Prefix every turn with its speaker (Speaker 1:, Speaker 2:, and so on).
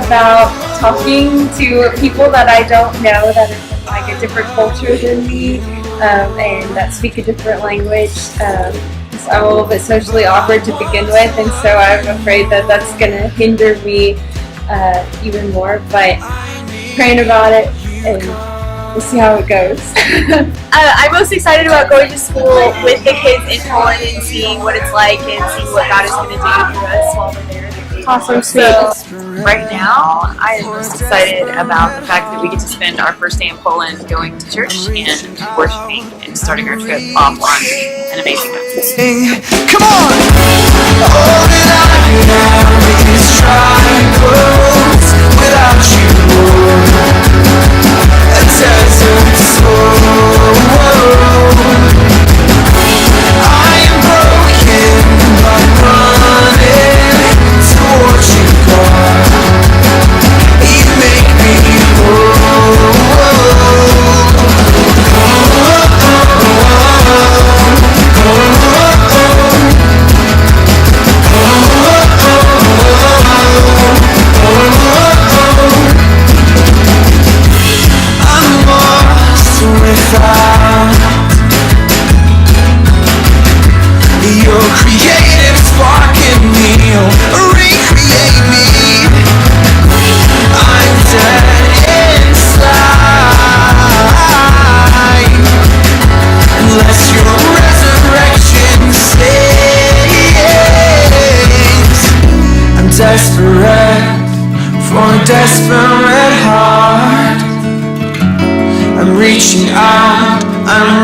Speaker 1: about talking to people that I don't know that are from like a different culture than me and that speak a different language. So I'm a little bit socially awkward to begin with, and so I'm afraid that that's going to hinder me even more. But praying about it, and we'll see how it goes.
Speaker 2: I'm most excited about going to school with the kids in Poland and seeing what it's like and seeing what God is going to do through us while we're there.
Speaker 1: Awesome, sweet.
Speaker 3: So right now, I am most excited about the fact that we get to spend our first day in Poland going to church and worshiping and starting our trip off on an amazing note.
Speaker 4: Come on! All that I do now is try and close without you. A desert soul. I am broken, but running towards you, God. You make me whole. I'm lost without your creative spark in me. Oh, recreate me. I'm dead inside unless your resurrection stays. I'm desperate for a desperate heart. I'm reaching out, I'm